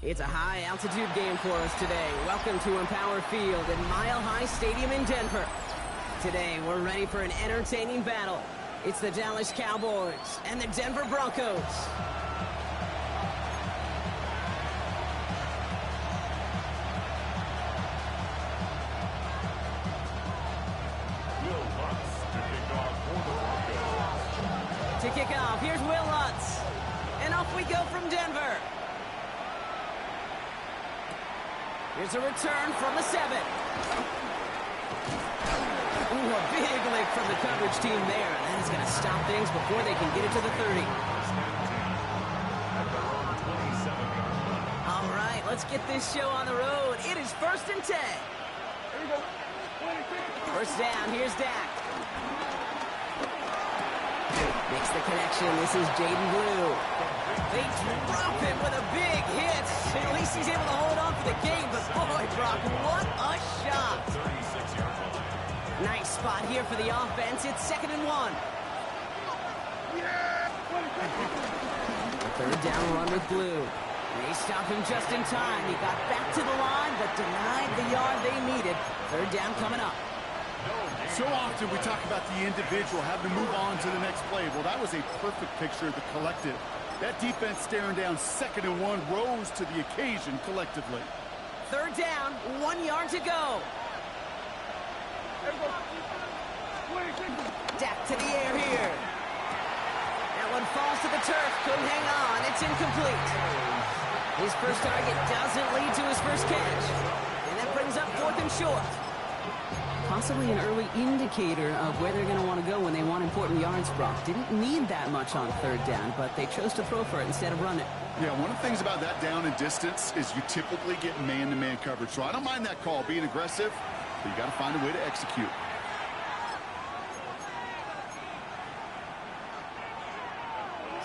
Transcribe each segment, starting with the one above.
It's a high-altitude game for us today. Welcome to Empower Field at Mile High Stadium in Denver. Today, we're ready for an entertaining battle. It's the Dallas Cowboys and the Denver Broncos. To kick off, here's Will Lutz. And off we go from Denver. Here's a return from the 7. Ooh, a big lick from the coverage team there. That is going to stop things before they can get it to the 30. All right, let's get this show on the road. It is 1st and 10. First down, here's Dak. Makes the connection. This is Jaden Blue. They drop him with a big hit. At least he's able to hold on for the game. But boy, Brock, what a shot. Nice spot here for the offense. It's 2nd and 1. A 3rd down run with Blue. They stop him just in time. He got back to the line, but denied the yard they needed. 3rd down coming up. So often we talk about the individual having to move on to the next play. Well, that was a perfect picture of the collective. That defense staring down 2nd and 1 rose to the occasion collectively. 3rd down, 1 yard to go. Dak to the air here. That one falls to the turf. Couldn't hang on. It's incomplete. His first target doesn't lead to his first catch. And that brings up 4th and short. Possibly an early indicator of where they're going to want to go when they want important yards, Brock. Didn't need that much on 3rd down, but they chose to throw for it instead of run it. Yeah, one of the things about that down and distance is you typically get man-to-man coverage. So I don't mind that call, being aggressive, but you got to find a way to execute.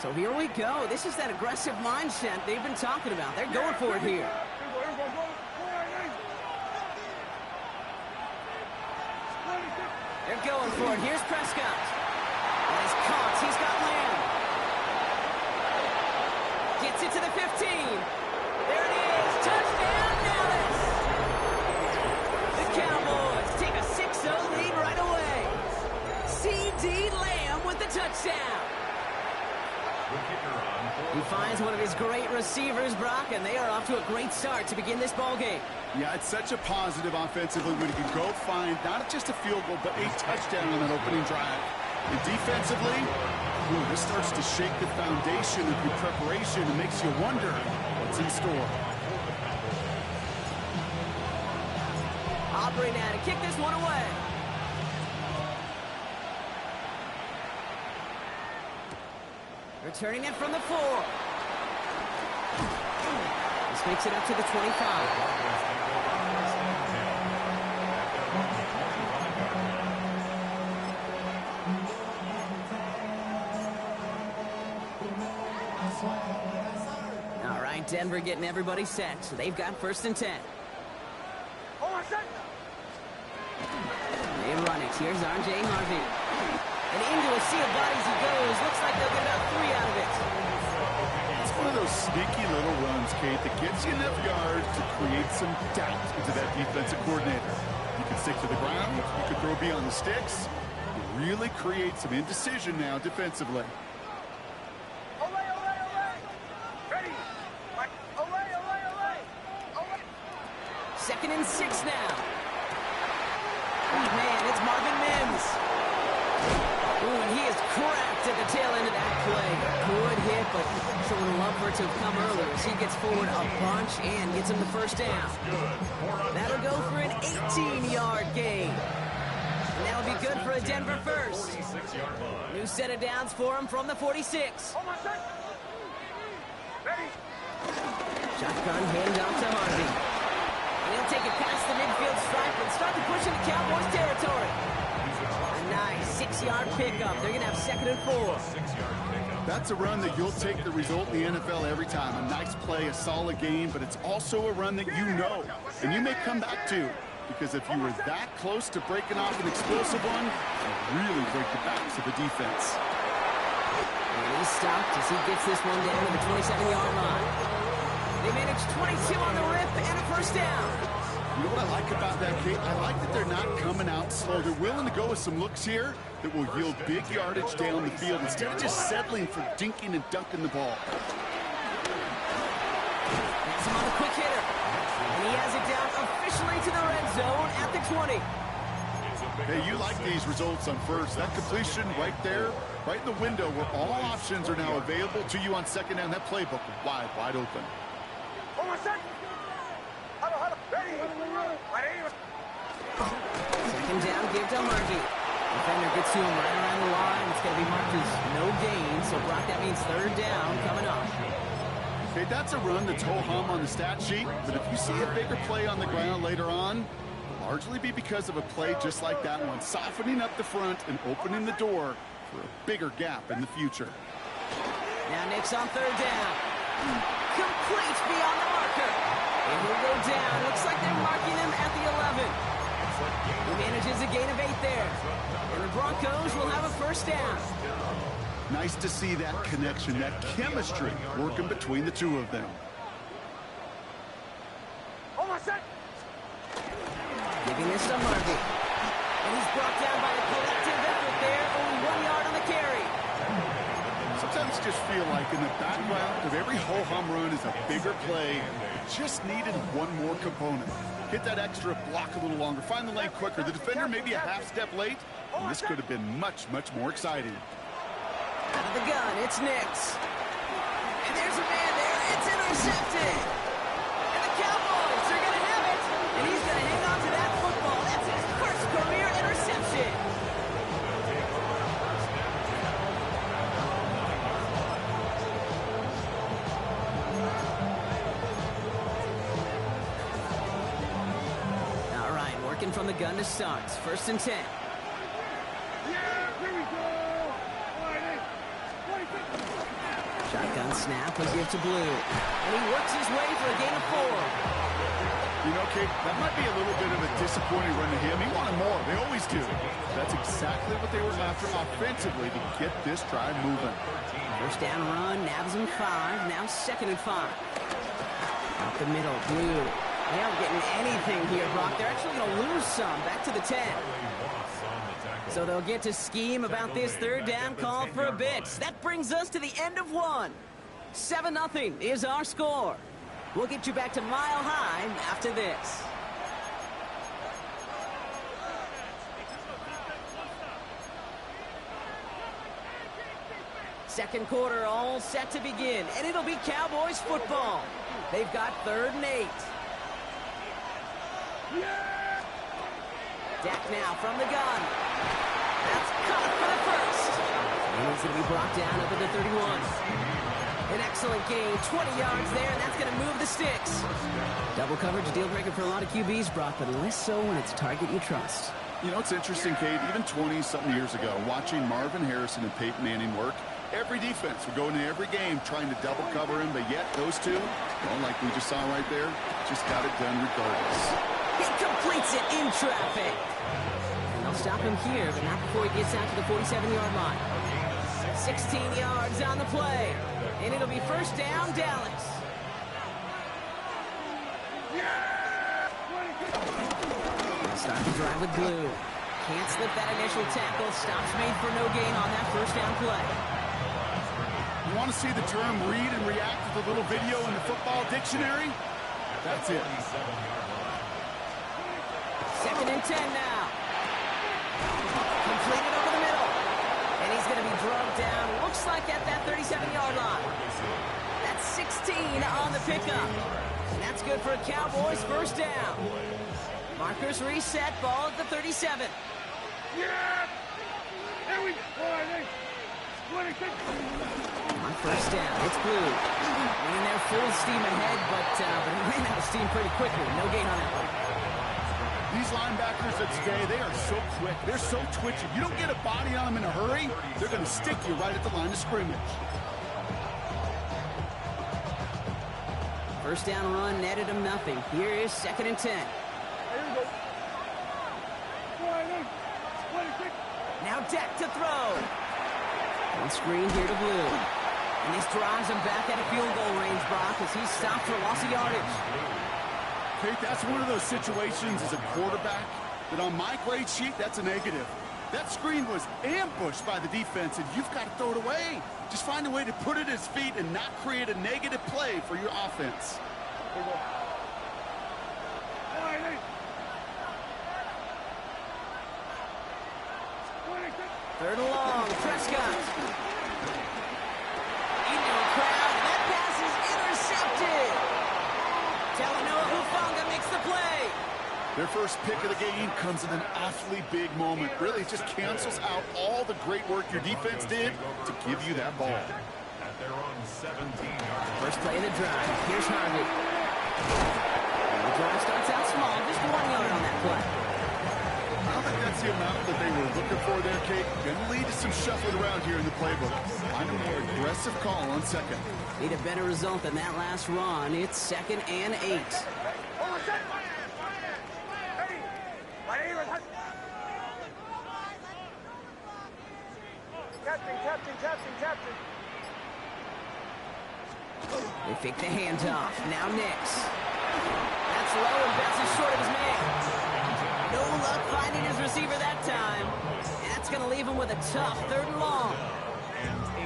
So here we go. This is that aggressive mindset they've been talking about. They're going for it here. They're going for it. Here's Prescott. He's caught. He's got Lamb. Gets it to the 15. There it is. Touchdown, Dallas. The Cowboys take a 6-0 lead right away. C.D. Lamb with the touchdown. He finds one of his great receivers, Brock, and they are off to a great start to begin this ball game. Yeah, it's such a positive offensively when you can go find not just a field goal, but a touchdown on that opening drive. And defensively, this starts to shake the foundation of your preparation and makes you wonder what's in store. Aubrey now to kick this one away. Returning it from the 4. This makes it up to the 25. All right, Denver getting everybody set. So they've got 1st and 10. They run it. Here's R.J. Harvey. And into a sea of bodies he goes. Looks like they'll get about 3 out of it. It's one of those sneaky little runs, Kate, that gets you enough yards to create some doubt into that defensive coordinator. You can stick to the ground. You can throw beyond the sticks. You really create some indecision now defensively. 2nd and 6 now. Oh, man, it's Marvin Mims. Ooh, and he is cracked at the tail end of that play. Good hit, but sure would have loved for it to have come earlier as he gets forward a bunch and gets him the 1st down. That'll go for an 18-yard gain. And that'll be good for a Denver 1st. New set of downs for him from the 46. Shotgun handoff to Harvey. And he'll take it past the midfield stripe and start to push into Cowboys territory. A nice 6-yard pickup. They're going to have 2nd and 4. That's a run that you'll take the result in the NFL every time. A nice play, a solid game, but it's also a run that you know and you may come back to. Because if you were that close to breaking off an explosive one, you really break the backs of the defense. And he's stopped as he gets this one down to the 27-yard line. They managed 22 on the rip and a first down. You know what I like about that, Kate? I like that they're not coming out slow. They're willing to go with some looks here that will yield big yardage down the field instead of just settling for dinking and dunking the ball. That's him on the quick hitter. And he has it down officially to the red zone at the 20. Hey, you like these results on first. That completion right there, right in the window where all options are now available to you on second down. That playbook wide open. Second down, give to Harvey. Defender gets to him right around the line. It's going to be marked as no gain. So, Brock, that means third down coming up. Okay, that's a run that's ho-hum on the stat sheet. But if you see a bigger play on the ground later on, it'll largely be because of a play just like that one, softening up the front and opening the door for a bigger gap in the future. Now Nick's on third down. Complete beyond the marker. And he'll go down. Looks like they're marking him at the 11. He manages a gain of 8 there. And the Broncos will have a first down. Nice to see that connection, that chemistry working between the two of them. Giving this to Harvey. And he's brought down by the collective effort there. Only 1 yard on the carry. Sometimes you just feel like in the background of every ho-hum run is a bigger play. Just needed one more component. Hit that extra block a little longer. Find the lane quicker. The defender maybe a half step late. And this could have been much more exciting. Out of the gun, it's Nix. And there's a man there. It's intercepted. And the Cowboys are going to have it. And he's going to hang on to that football. That's his first career interception. All right, working from the gun to start. First and 10. Shotgun snap, a give to Blue. And he works his way for a gain of 4. You know, Kate, that might be a little bit of a disappointing run to him. He wanted more. They always do. That's exactly what they were after offensively to get this drive moving. First down run, nabs him 5. Now second and 5. Out the middle, Blue. They aren't getting anything here, Brock. They're actually going to lose some. Back to the 10. So they'll get to scheme about this third down call for a bit. That brings us to the end of one. 7-0 is our score. We'll get you back to Mile High after this. Second quarter all set to begin, and it'll be Cowboys football. They've got 3rd and 8. Dak now from the gun. That's caught for the first. And he's going to be brought down up at the 31. An excellent gain, 20 yards there, and that's going to move the sticks. Double coverage, deal breaker for a lot of QBs, Brock, but less so when it's a target you trust. You know, it's interesting, Kate, even 20-something years ago, watching Marvin Harrison and Peyton Manning work, every defense would go into every game trying to double cover him, but yet those two, well, like we just saw right there, just got it done regardless. He completes it in traffic. And they'll stop him here, but not before he gets out to the 47-yard line. 16 yards on the play. And it'll be first down, Dallas. Start the drive with Blue. Can't slip that initial tackle. Stops made for no gain on that first down play. You want to see the term read and react to the little video in the football dictionary? That's it. Second and 10 now. Completed over the middle. And he's going to be drugged down, looks like at that 37-yard line. That's 16 on the pickup. And that's good for a Cowboys first down. Markers reset, ball at the 37. On first down, it's Blue. Running there full steam ahead, but he ran out of steam pretty quickly. No gain on that one. These linebackers of today, they are so quick. They're so twitchy. You don't get a body on them in a hurry, they're going to stick you right at the line of scrimmage. First down run netted him nothing. Here is second and 10. Now Dak to throw. On screen here to Blue. And this drives him back at a field goal range, Brock, as he's stopped for loss of yardage. Kate, that's one of those situations as a quarterback that on my grade sheet, that's a negative. That screen was ambushed by the defense, and you've got to throw it away. Just find a way to put it at his feet and not create a negative play for your offense. Third and long, Prescott. Into a crowd, and that pass is intercepted. Talanoa Hufanga makes the play. Their first pick of the game comes in an awfully big moment. Really, it just cancels out all the great work your defense did to give you that ball. First play of the drive. Here's Harvey. And the drive starts out small, just 1 yard on that play. I don't think that's the amount that they were looking for there, Kate. Going to lead to some shuffling around here in the playbook. Find a more aggressive call on second. Need a better result than that last run. It's 2nd and 8. Captain. They fake the handoff. Now Nix. That's low and bounces short of his man. No luck finding his receiver that time. That's going to leave him with a tough 3rd and long.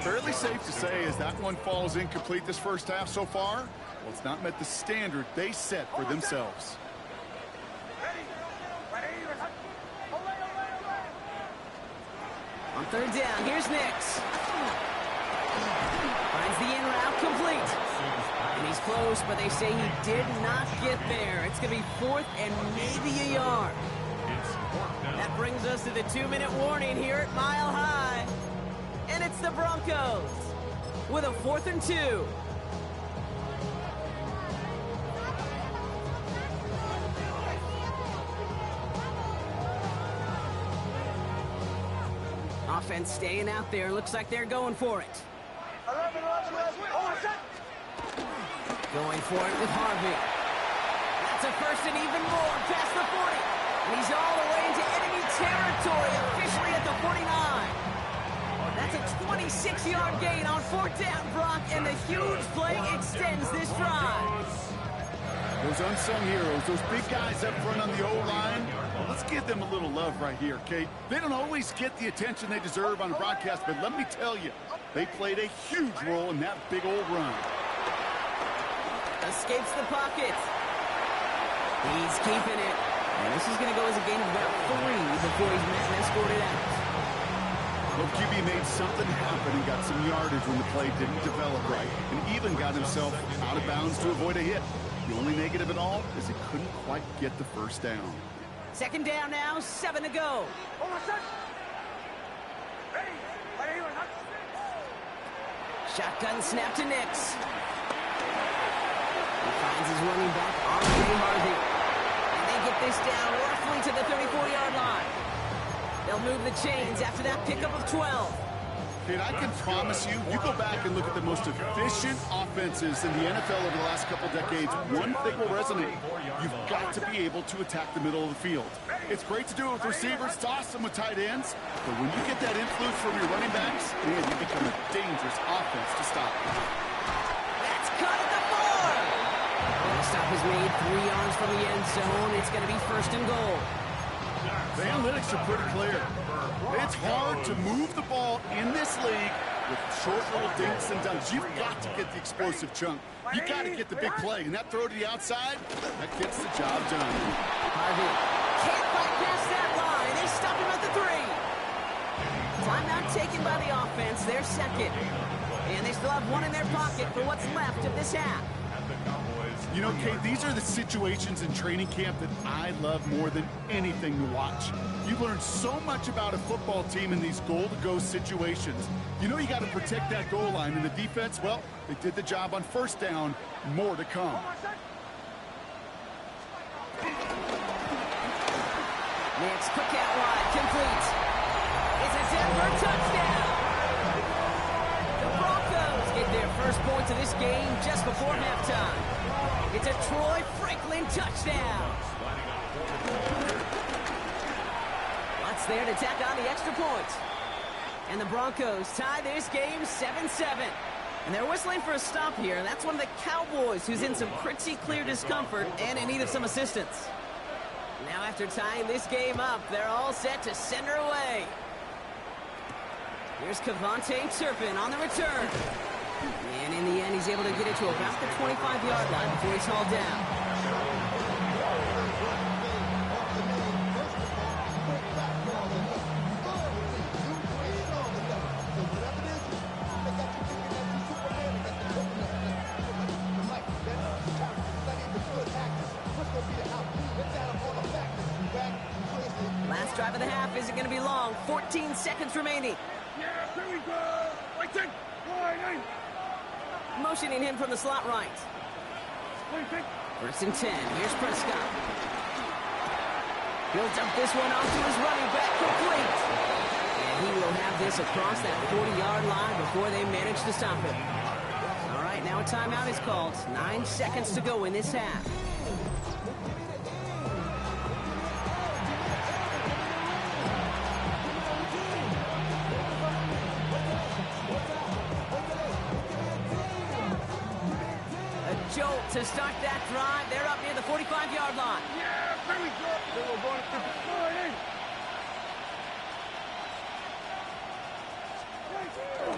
Fairly safe to say as that one falls incomplete this first half so far, well, it's not met the standard they set for themselves. On 3rd down, here's Nix. Finds the in route complete. And he's close, but they say he did not get there. It's going to be 4th and maybe a yard. That brings us to the 2-minute warning here at Mile High. And it's the Broncos with a 4th and 2. Offense staying out there. Looks like they're going for it. Going for it with Harvey. That's a 1st and even more past the 40. And he's all the way into enemy territory, officially at the 49. That's a 26-yard gain on 4th down, Brock, and the huge play extends this drive. Those unsung heroes, those big guys up front on the O-line, well, let's give them a little love right here, Kate. They don't always get the attention they deserve on a broadcast, but let me tell you, they played a huge role in that big old run. Escapes the pocket. He's keeping it. And this is going to go as a gain of about 3 before he's met and escorted out. Well, QB made something happen and got some yardage when the play didn't develop right, and even got himself out of bounds to avoid a hit. The only negative at all is he couldn't quite get the 1st down. 2nd down now, 7 to go. Shotgun snap to Nix. He finds his running back, R.J. Harvey. And they get this down roughly to the 34-yard line. They'll move the chains after that pickup of 12. Kate, I can promise you, you go back and look at the most efficient offenses in the NFL over the last couple decades, one thing will resonate. You've got to be able to attack the middle of the field. It's great to do it with receivers, toss them with tight ends, but when you get that influence from your running backs, man, you become a dangerous offense to stop. That's cut at the 4. The stop is made 3 yards from the end zone. It's going to be 1st and goal. The analytics are pretty clear. It's hard to move the ball in this league with short little dinks and dunks. You've got to get the explosive chunk. You've got to get the big play. And that throw to the outside, that gets the job done. Harvey can't bypass that line. They stop him at the 3. Timeout taken by the offense. They're 2nd. And they still have 1 in their pocket for what's left of this half. You know, Kate, these are the situations in training camp that I love more than anything to watch. You learn so much about a football team in these goal-to-go situations. You know you got to protect that goal line, and the defense, well, they did the job on 1st down. More to come. Nix, quick out wide, complete. It's a Denver touchdown. The Broncos get their first points of this game just before halftime. It's a Troy Franklin touchdown. Lots there to tack on the extra point. And the Broncos tie this game 7-7. And they're whistling for a stop here, and that's one of the Cowboys who's in some pretty clear discomfort and in need of some assistance. Now after tying this game up, they're all set to send her away. Here's KaVontae Turpin on the return. And in the end, he's able to get it to about the 25-yard line before he's hauled down. Last drive of the half isn't going to be long. 14 seconds remaining. Yeah, here we go. Waiting. Motioning him from the slot right. First and 10. Here's Prescott. He'll dump this one off to his running back, complete. And he will have this across that 40-yard line before they manage to stop him. All right, now a timeout is called. 9 seconds to go in this half. Jolt to start that drive. They're up near the 45-yard line. Yeah, here we go. We're going to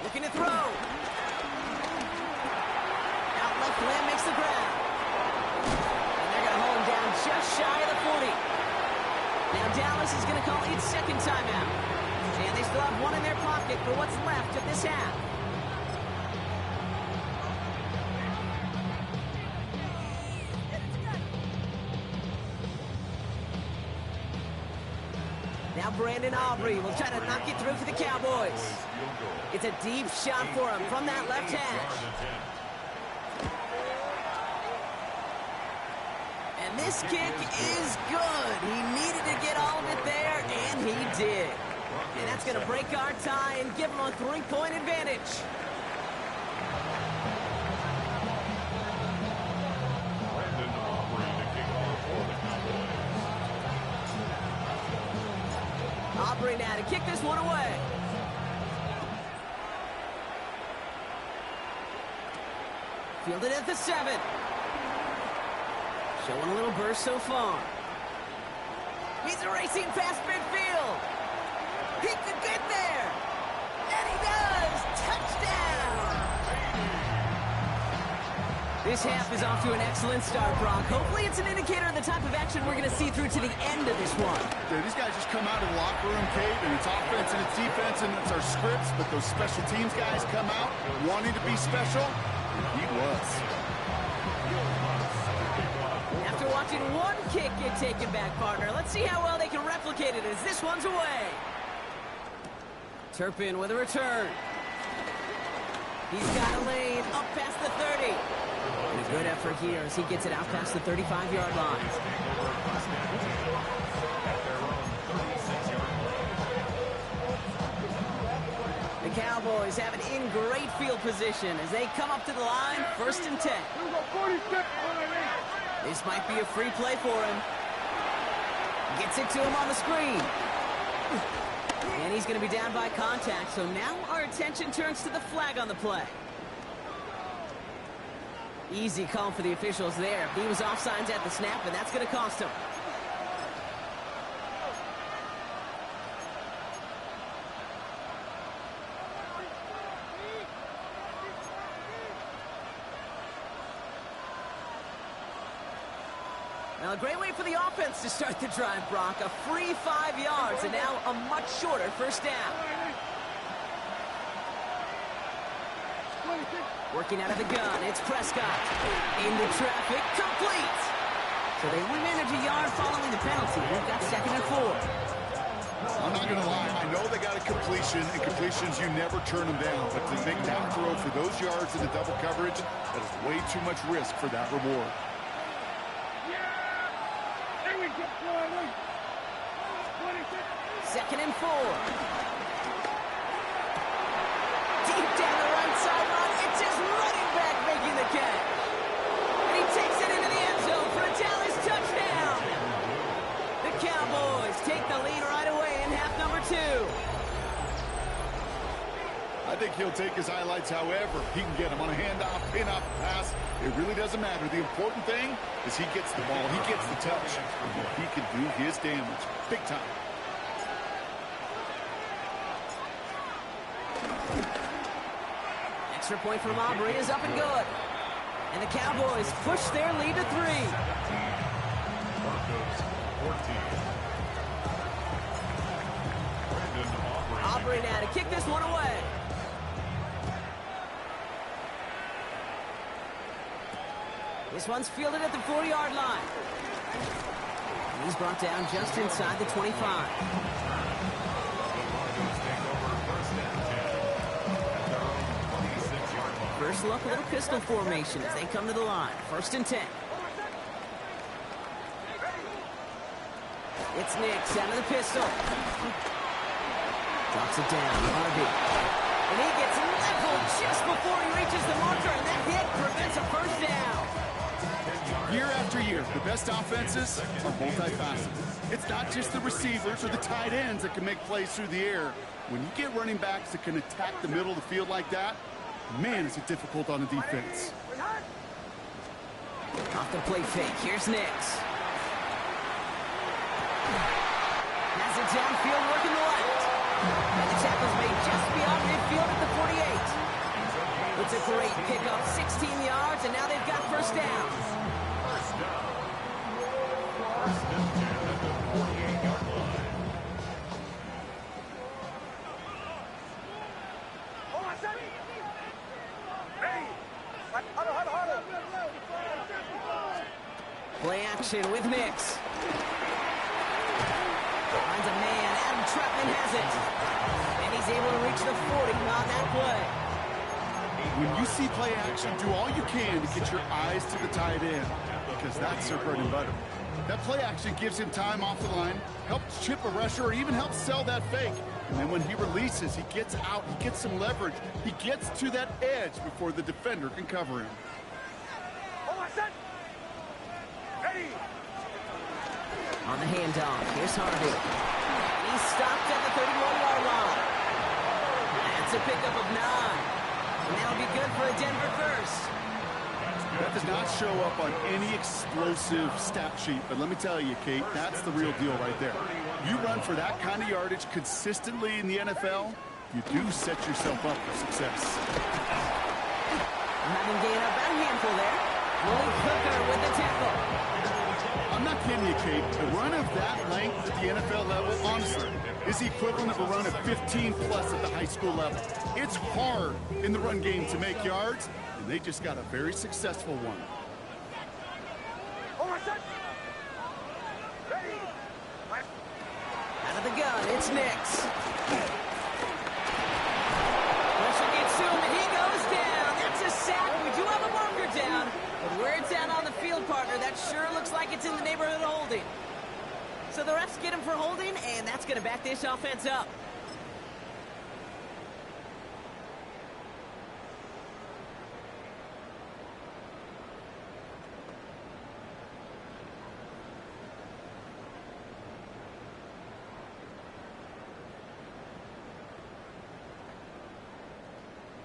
looking to throw. Out left, Lamb makes the grab. And they're going to hold him down just shy of the 40. Now Dallas is going to call its second timeout. And they still have one in their pocket for what's left of this half. Now Brandon Aubrey will try to knock it through for the Cowboys. It's a deep shot for him from that left hash. And this kick is good. He needed to get all of it there, and he did. And that's going to break our tie and give him a 3-point advantage. Aubrey now to kick this one away. Fielded at the 7. Showing a little burst so far. He's racing past midfield. He could get there. And he does. Touchdown. This half is off to an excellent start, Brock. Hopefully it's an indicator of the type of action we're going to see through to the end of this one. Yeah, these guys just come out of the locker room, Kate, and it's offense and it's defense and it's our scripts, but those special teams guys come out wanting to be special, and he was. After watching one kick get taken back, partner, let's see how well they can replicate it as this one's away. Turpin with a return. He's got a lane up past the 30. And a good effort here as he gets it out past the 35-yard line. The Cowboys have it in great field position as they come up to the line, 1st and 10. This might be a free play for him. Gets it to him on the screen. And he's going to be down by contact, so now our attention turns to the flag on the play. Easy call for the officials there. He was offsides at the snap, and that's going to cost him. Now, a great way for the offense to start the drive, Brock. A free 5 yards, and now a much shorter first down. Working out of the gun, it's Prescott. Into traffic, complete. So they remanage a yard following the penalty. They've got 2nd and 4. I'm not going to lie. I know they got a completion, and completions, you never turn them down. But to make that throw for those yards in the double coverage, that is way too much risk for that reward. 2nd and 4. Deep down the right sideline, it's his running back making the catch. And he takes it into the end zone for a Dallas touchdown. The Cowboys take the lead right away in half number 2. I I think he'll take his highlights however he can get them on a handoff, pin-off, pass. It really doesn't matter. The important thing is he gets the ball, he gets the touch. He can do his damage big time. Extra point from Aubrey is up and good. And the Cowboys push their lead to 3. Aubrey now to kick this one away. This one's fielded at the 40-yard line. He's brought down just inside the 25. First look, a little pistol formation as they come to the line. 1st and 10. It's Nix out of the pistol. Drops it down, Harvey. And he gets leveled just before he reaches the marker, and that hit prevents a 1st down. Year after year, the best offenses are multifaceted. It's not just the receivers or the tight ends that can make plays through the air. When you get running backs that can attack the middle of the field like that, man, is it difficult on the defense. Off the play fake, here's Nix. Has it downfield, working the left. And the tackle's made just beyond midfield at the 48. It's a great pickup, 16 yards, and now they've got 1st down. Play action with Nix. Finds a man. Adam Trutman has it. And he's able to reach the 40 on that play. When you see play action, do all you can to get your eyes to the tight end, because that's their bread and butter. That play action gives him time off the line, helps chip a rusher, or even helps sell that fake. And then when he releases, he gets out, he gets some leverage. He gets to that edge before the defender can cover him. On the handoff, here's Harvey. And he's stopped at the 31-yard line. That's a pickup of 9. And that'll be good for a Denver 1st. That does not show up on any explosive stat sheet, but let me tell you, Kate, that's the real deal right there. You run for that kind of yardage consistently in the NFL, you do set yourself up for success. Having gained up a handful there. Willie Hooker with the tackle. I'm not kidding you, Kate. The run of that length at the NFL level, honestly, is the equivalent of a run of 15-plus at the high school level. It's hard in the run game to make yards, and they just got a very successful one. Out of the gun, it's Nix. Pressure gets to him, and he goes down. That's a sack. We do have a marker down. But where it's at on the field, partner, that sure looks like it's in the neighborhood of holding. So the refs get him for holding, and that's going to back this offense up.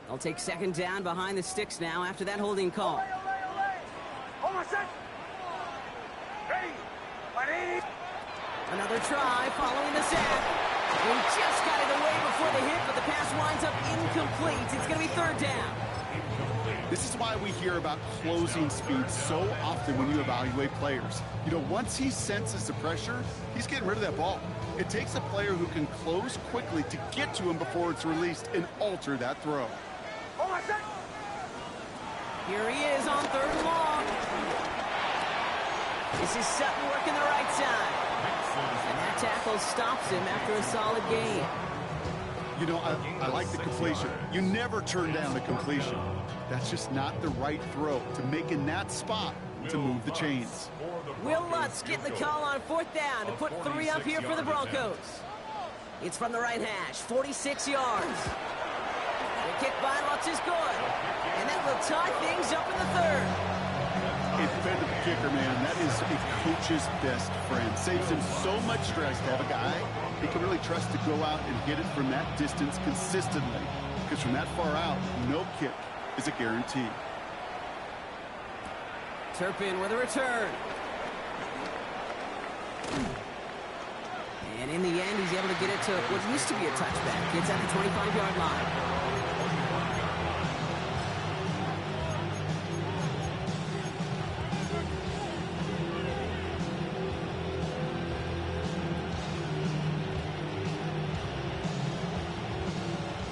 They'll take 2nd down behind the sticks now after that holding call. Another try following the sack. He just got it away before the hit, but the pass winds up incomplete. It's going to be 3rd down. This is why we hear about closing speed so often when you evaluate players. You know, once he senses the pressure, he's getting rid of that ball. It takes a player who can close quickly to get to him before it's released and alter that throw. Here he is on 3rd and long. This is Sutton working the right side. And that tackle stops him after a solid gain. You know, I like the completion. You never turn down a completion. That's just not the right throw to make in that spot to move the chains. Will Lutz getting the call on 4th down to put 3 up here for the Broncos. It's from the right hash, 46 yards. The kick by Lutz is good. And that will tie things up in the 3rd. A defensive kicker, man, that is a coach's best friend. Saves him so much stress to have a guy he can really trust to go out and hit it from that distance consistently. because from that far out, no kick is a guarantee. Turpin with a return. And in the end, he's able to get it to what used to be a touchback. It's at the 25-yard line.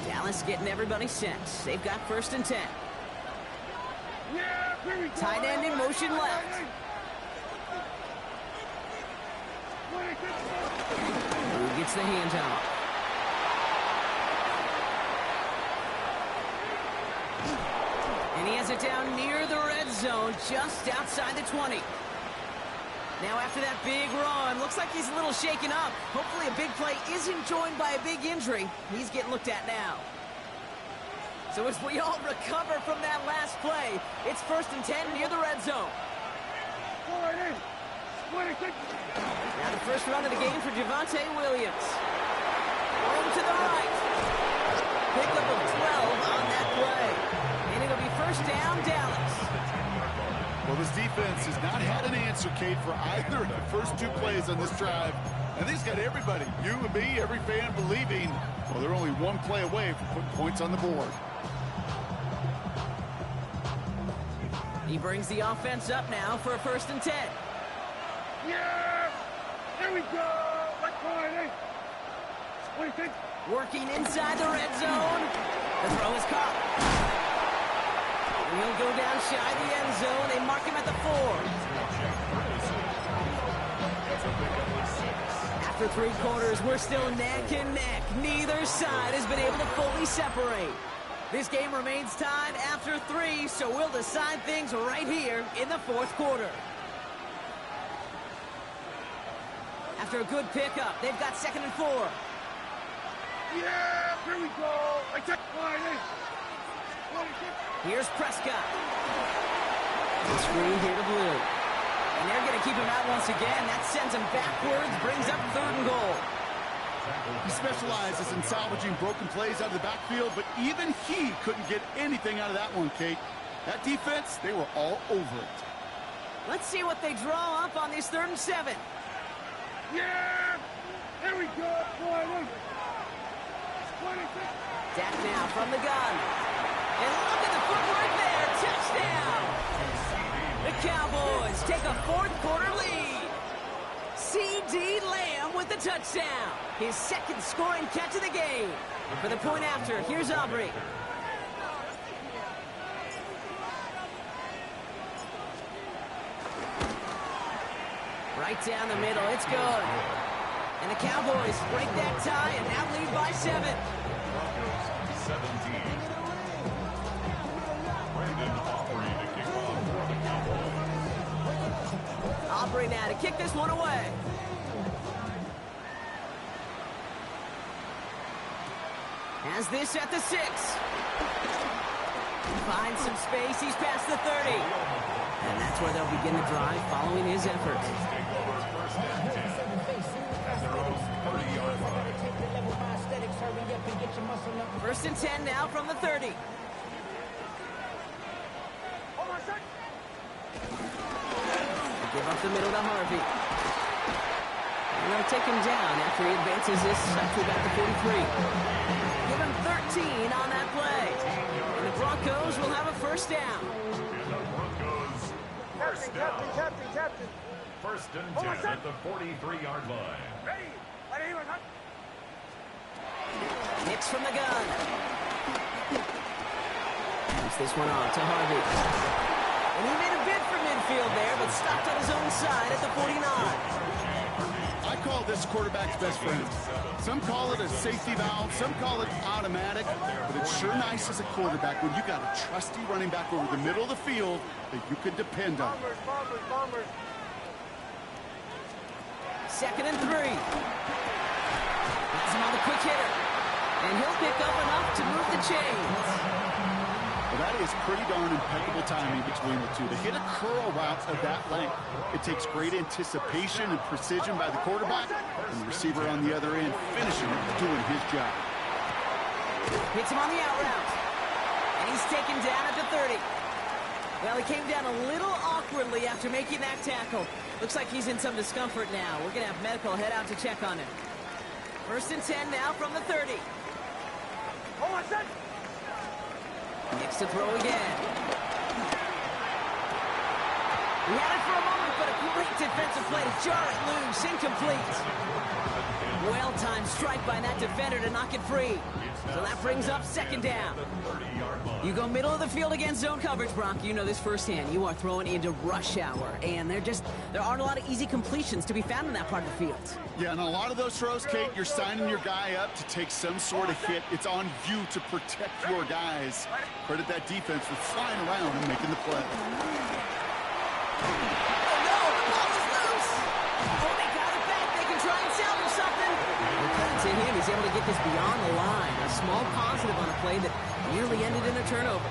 Dallas getting everybody set. They've got 1st and 10. Yeah, here we go. Tight end in motion left. Who gets the handoff? And he has it down near the red zone, just outside the 20. Now after that big run, looks like he's a little shaken up. Hopefully a big play isn't joined by a big injury. He's getting looked at now. So as we all recover from that last play, it's 1st and 10 near the red zone. Now the first run of the game for Javonte Williams. Home to the right. Pickup of 12 on that play. And it'll be 1st down, Dallas. Well, this defense has not had an answer, Kate, for either of the first 2 plays on this drive. I think it's got everybody, you and me, every fan believing, well, they're only 1 play away from putting points on the board. He brings the offense up now for a 1st and 10. Yeah! There we go! Let's go, eh? What do you think? Working inside the red zone. The throw is caught. And he'll go down shy of the end zone. They mark him at the 4. After 3 quarters, we're still neck and neck. Neither side has been able to fully separate. This game remains tied after 3, so we'll decide things right here in the 4th quarter. After a good pickup, they've got 2nd and 4. Yeah! Here we go! I take line, eh? Here's Prescott. The screen here to Blue. And they're going to keep him out once again. That sends him backwards, brings up 3rd and goal. He specializes in salvaging broken plays out of the backfield, but even he couldn't get anything out of that one, Kate. That defense, they were all over it. Let's see what they draw up on this 3rd and 7. Yeah! There we go! Dak now from the gun. And look at the footwork there. Touchdown! The Cowboys take a 4th quarter lead. C.D. Lamb with the touchdown. His 2nd scoring catch of the game. And for the point after, here's Aubrey. Right down the middle, it's good. And the Cowboys break that tie and now lead by 7. 17. Brandon Aubrey to kick off for the Cowboys. Aubrey now to kick this one away. Has this at the 6. Finds some space, he's past the 30. And that's where they'll begin the drive following his effort. First and 10 now from the 30. Give up the middle to Harvey. And they'll take him down after he advances this up to about the 43. Give him 13 on that play. And the Broncos will have a 1st down. First down. First and 10 at the 43-yard line. Hicks from the gun. Moves this one on to Harvey. And he made a bid for midfield there, but stopped on his own side at the 49. I call this quarterback's best friend. Some call it a safety valve, some call it automatic, but it's sure nice as a quarterback when you got a trusty running back over the middle of the field that you can depend on. 2nd and 3. Has him on the quick hitter. And he'll pick up enough to move the chains. Well, that is pretty darn impeccable timing between the two. To hit a curl route of that length, it takes great anticipation and precision by the quarterback, and the receiver on the other end finishing it, doing his job. Hits him on the out route. And he's taken down at the 30. Well, he came down a little awkwardly after making that tackle. Looks like he's in some discomfort now. We're going to have medical head out to check on him. 1st and 10 now from the 30. Hold on, set. Next to throw again. He had it for a moment, but a great defensive play to jar it loose. Incomplete. Well-timed strike by that defender to knock it free. So that brings up 2nd down. You go middle of the field against zone coverage, Brock. You know this firsthand. You are throwing into rush hour, and there aren't a lot of easy completions to be found in that part of the field. Yeah, and a lot of those throws, Kate, you're signing your guy up to take some sort of hit. It's on you to protect your guys. Credit that defense for flying around and making the play. Oh, no, the ball is loose. Oh, they got it back. They can try and salvage something. To him, he's able to get this beyond the line. A small positive on a play that nearly ended in a turnover.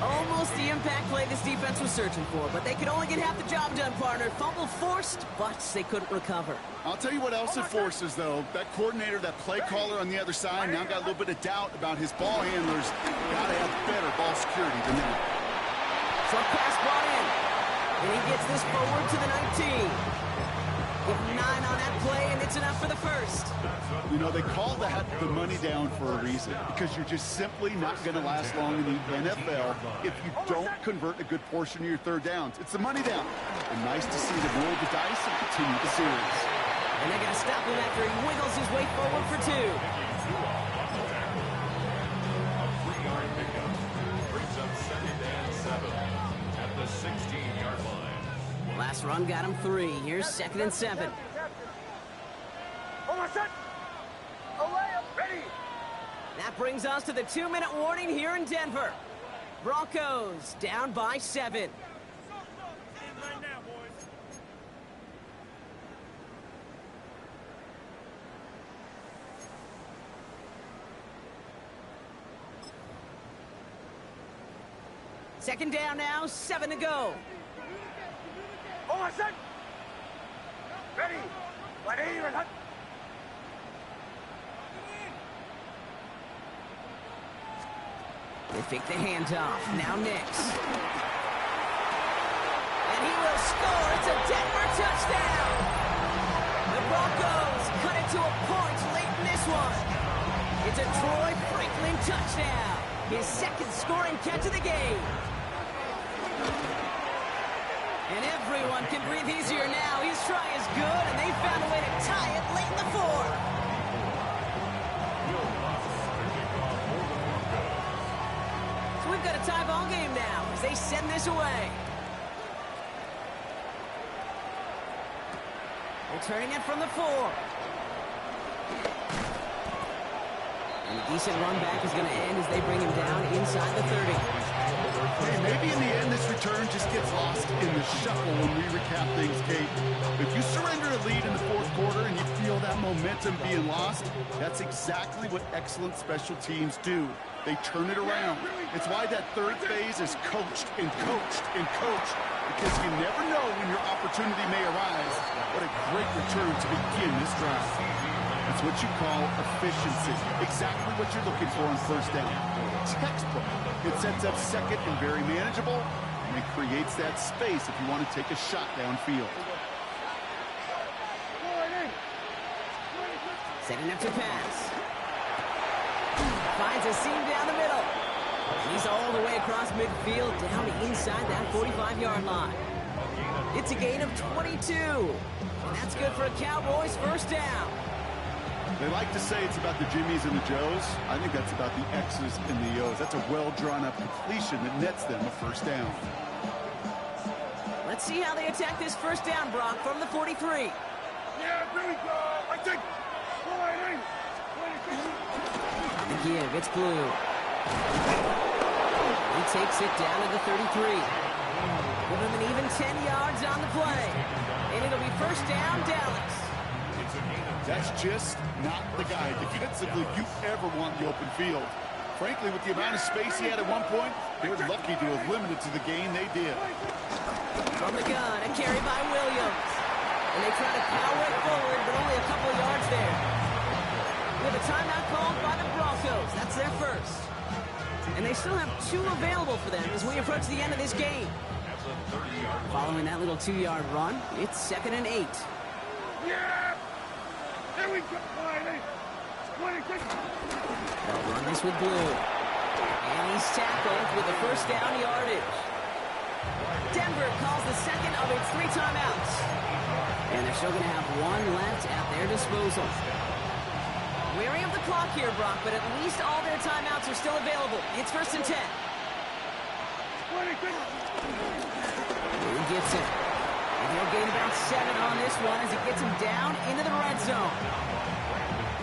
Almost the impact play this defense was searching for, but they could only get half the job done, partner. Fumble forced, but they couldn't recover. I'll tell you what else it forces, though. That coordinator, that play caller on the other side, now got a little bit of doubt about his ball handlers. Got to have better ball security than that. Short pass brought in. And he gets this forward to the 19. With 9 on that play, and it's enough for the first. You know, they call that the money down for a reason, because you're just simply not going to last long in the NFL if you don't convert a good portion of your 3rd downs. It's the money down. And nice to see them roll the dice and continue the series. And they're going to stop him after he wiggles his way forward for 2. A 3-yard pickup brings up 2nd and 7 at the 16-yard line. Last run got him 3. Here's 2nd and 7. Hold on, set. Away, ready. That brings us to the 2-minute warning here in Denver. Broncos down by 7. Right now, boys. Second down now, 7 to go. Hold on, set. Ready. Ready, ready. They fake the handoff. Now Nix. And he will score. It's a Denver touchdown. The Broncos cut it to a point late in this one. It's a Troy Franklin touchdown. His 2nd scoring catch of the game. And everyone can breathe easier now. His try is good, and they found a way to tie it late in the 4th. So we've got a tie ball game now as they send this away. Returning it from the 4. And a decent run back is going to end as they bring him down inside the 30. Hey, maybe in the end this return just gets lost in the shuffle when we recap things, Kate. If you surrender a lead in the 4th quarter and you feel that momentum being lost, that's exactly what excellent special teams do. They turn it around. It's why that 3rd phase is coached and coached and coached, because you never know when your opportunity may arise. What a great return to begin this drive. That's what you call efficiency. Exactly what you're looking for on 1st down. Textbook. It sets up 2nd and very manageable, and it creates that space if you want to take a shot downfield. Setting up to pass. Finds a seam down the middle. And he's all the way across midfield down inside that 45-yard line. It's a gain of 22. And that's good for a Cowboys 1st down. They like to say it's about the Jimmies and the Joes. I think that's about the X's and the O's. That's a well-drawn-up completion that nets them a 1st down. Let's see how they attack this 1st down, Brock, from the 43. Yeah, here we go. I think. The give, it's Blue. He takes it down to the 33. Give him an even 10 yards on the play. And it'll be 1st down, Dallas. That's just not the guy defensively you ever want in the open field. Frankly, with the amount of space he had at one point, they're lucky to have limited to the gain they did. From the gun, a carry by Williams. And they try to power it forward, but only a couple of yards there. We have a timeout called by the Broncos. their first. And they still have 2 available for them as we approach the end of this game. Following that little 2-yard run, it's 2nd and 8. Yeah! Here we go, Friday. 26. They'll run this with Blue. And he's tackled with the first down yardage. Denver calls the second of its 3 timeouts. And they're still going to have 1 left at their disposal. Weary of the clock here, Brock, but at least all their timeouts are still available. It's 1st and 10. 26. Blue gets it. And he'll gain about 7 on this one as he gets him down into the red zone.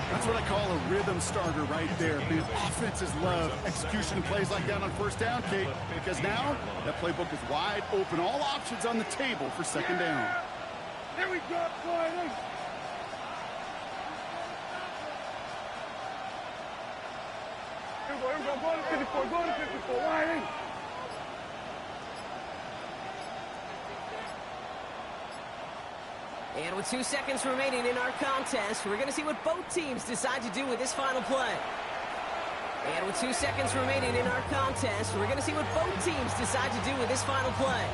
That's what I call a rhythm starter right there. The offenses love execution plays like that on 1st down, Kate, because now that playbook is wide open. All options on the table for 2nd down. Here we go, Friday. Here we go, go to 54, go to 54, Friday. And with 2 seconds remaining in our contest, we're going to see what both teams decide to do with this final play. And with 2 seconds remaining in our contest, we're going to see what both teams decide to do with this final play.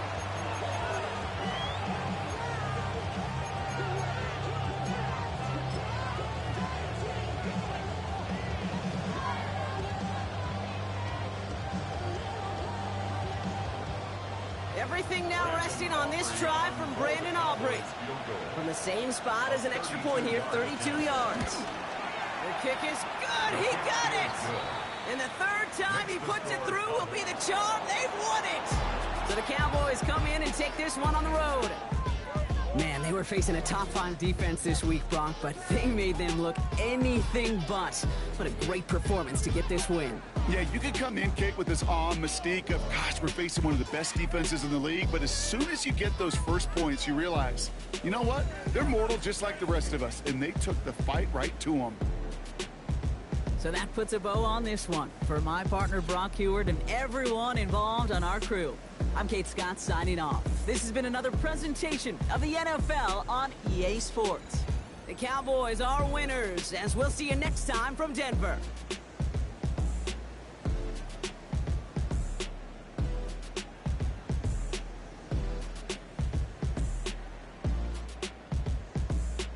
Everything now resting on this try from Brandon Aubrey. From the same spot as an extra point here, 32 yards. The kick is good. He got it. And the 3rd time he puts it through will be the charm. They've won it. So the Cowboys come in and take this one on the road. Man, they were facing a top 5 defense this week, Bronk, but they made them look anything but. What a great performance to get this win. Yeah, you can come in, Kate, with this awe and mystique of, gosh, we're facing one of the best defenses in the league, but as soon as you get those first points, you realize, you know what? They're mortal just like the rest of us, and they took the fight right to them. So that puts a bow on this one. For my partner, Brock Huard, and everyone involved on our crew, I'm Kate Scott signing off. This has been another presentation of the NFL on EA Sports. The Cowboys are winners, as we'll see you next time from Denver.